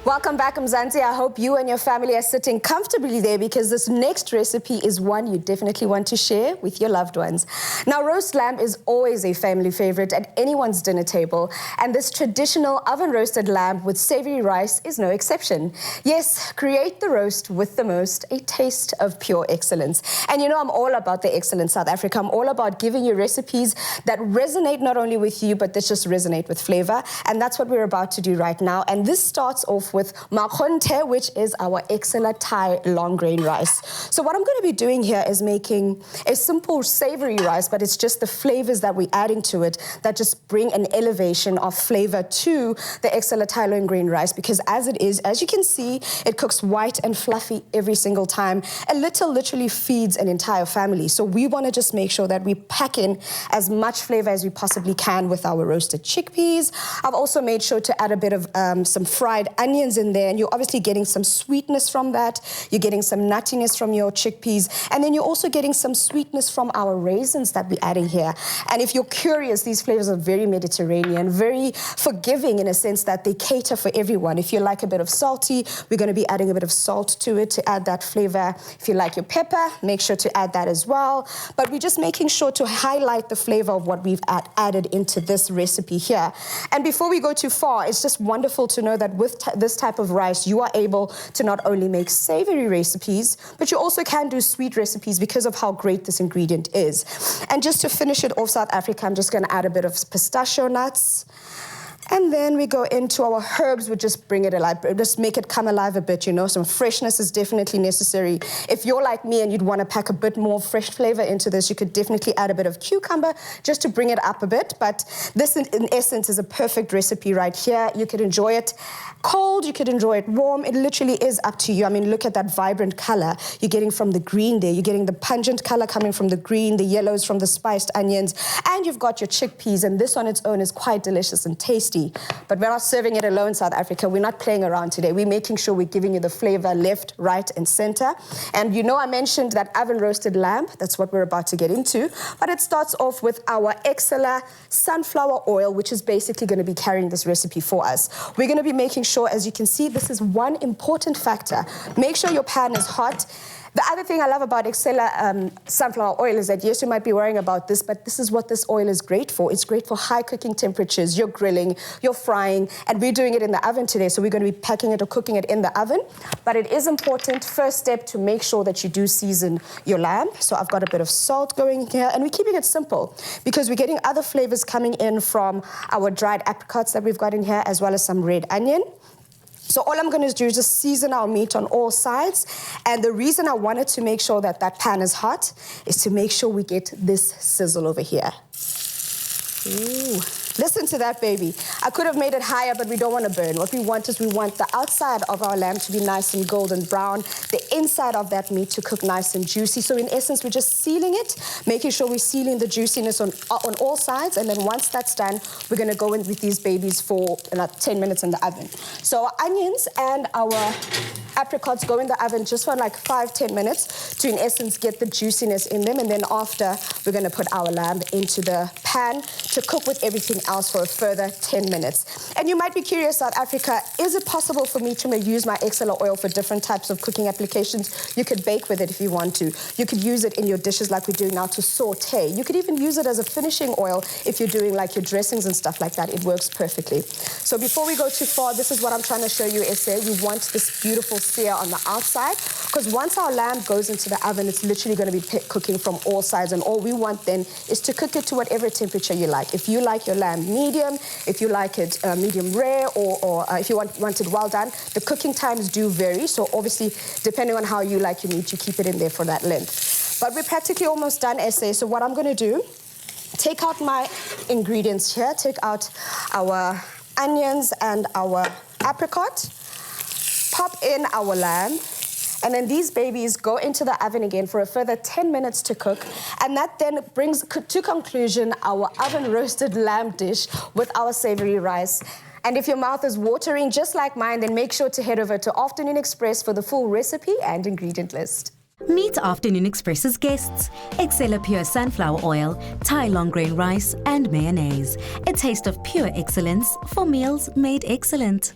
Welcome back, Mzansi. I hope you and your family are sitting comfortably there because this next recipe is one you definitely want to share with your loved ones. Now, roast lamb is always a family favorite at anyone's dinner table, and this traditional oven-roasted lamb with savory rice is no exception. Yes, create the roast with the most, a taste of pure excellence. And you know, I'm all about the excellence, South Africa. I'm all about giving you recipes that resonate not only with you, but that just resonate with flavor. And that's what we're about to do right now. And this starts off with makhonte, which is our Excella Thai long grain rice. So what I'm going to be doing here is making a simple savory rice, but it's just the flavors that we're adding to it that just bring an elevation of flavor to the Excella Thai long grain rice, because as it is, as you can see, it cooks white and fluffy every single time. A little literally feeds an entire family. So we want to just make sure that we pack in as much flavor as we possibly can with our roasted chickpeas. I've also made sure to add a bit of some fried onions in there, and you're obviously getting some sweetness from that. You're getting some nuttiness from your chickpeas, and then you're also getting some sweetness from our raisins that we're adding here. And if you're curious, these flavors are very Mediterranean, very forgiving in a sense that they cater for everyone. If you like a bit of salty, we're going to be adding a bit of salt to it to add that flavor. If you like your pepper, make sure to add that as well. But we're just making sure to highlight the flavor of what we've added into this recipe here. And before we go too far, it's just wonderful to know that with this type of rice, you are able to not only make savory recipes, but you also can do sweet recipes because of how great this ingredient is. And just to finish it off, South Africa, I'm just going to add a bit of pistachio nuts. And then we go into our herbs, we just bring it alive, just make it come alive a bit, you know. Some freshness is definitely necessary. If you're like me and you'd want to pack a bit more fresh flavor into this, you could definitely add a bit of cucumber just to bring it up a bit. But this, in essence, is a perfect recipe right here. You could enjoy it cold, you could enjoy it warm. It literally is up to you. I mean, look at that vibrant color you're getting from the green there. You're getting the pungent color coming from the green, the yellows from the spiced onions, and you've got your chickpeas, and this on its own is quite delicious and tasty. But we're not serving it alone, South Africa. We're not playing around today. We're making sure we're giving you the flavor left, right, and center. And you know, I mentioned that oven-roasted lamb. That's what we're about to get into. But it starts off with our Excella sunflower oil, which is basically going to be carrying this recipe for us. We're going to be making sure, as you can see, this is one important factor. Make sure your pan is hot. The other thing I love about Excella sunflower oil is that, yes, you might be worrying about this, but this is what this oil is great for. It's great for high cooking temperatures. You're grilling, you're frying, and we're doing it in the oven today, so we're going to be packing it or cooking it in the oven. But it is important, first step, to make sure that you do season your lamb. So I've got a bit of salt going here, and we're keeping it simple because we're getting other flavors coming in from our dried apricots that we've got in here, as well as some red onion. So all I'm going to do is just season our meat on all sides. And the reason I wanted to make sure that that pan is hot is to make sure we get this sizzle over here. Ooh. Listen to that, baby. I could have made it higher, but we don't want to burn. What we want is we want the outside of our lamb to be nice and golden brown, the inside of that meat to cook nice and juicy. So in essence, we're just sealing it, making sure we're sealing the juiciness on all sides. And then once that's done, we're going to go in with these babies for about 10 minutes in the oven. So our onions and our apricots go in the oven just for like 5-10 minutes to, in essence, get the juiciness in them. And then after, we're going to put our lamb into the pan to cook with everything else for a further 10 minutes. And you might be curious, South Africa, is it possible for me to use my Excella oil for different types of cooking applications? You could bake with it if you want to. You could use it in your dishes like we're doing now to saute. You could even use it as a finishing oil if you're doing like your dressings and stuff like that. It works perfectly. So before we go too far, this is what I'm trying to show you, Essay. We want this beautiful sear on the outside, because once our lamb goes into the oven, it's literally going to be cooking from all sides, and all we want then is to cook it to whatever temperature you like. If you like your lamb medium, if you like it medium rare, or if you want it well done, the cooking times do vary, so obviously depending on how you like your meat, you keep it in there for that length. But we're practically almost done, Essay. So what I'm going to do, take out my ingredients here, take out our onions and our apricot, pop in our lamb, and then these babies go into the oven again for a further 10 minutes to cook. And that then brings to conclusion our oven-roasted lamb dish with our savory rice. And if your mouth is watering just like mine, then make sure to head over to Afternoon Express for the full recipe and ingredient list. Meet Afternoon Express's guests: Excella Pure Sunflower Oil, Thai Long Grain Rice and Mayonnaise. A taste of pure excellence for meals made excellent.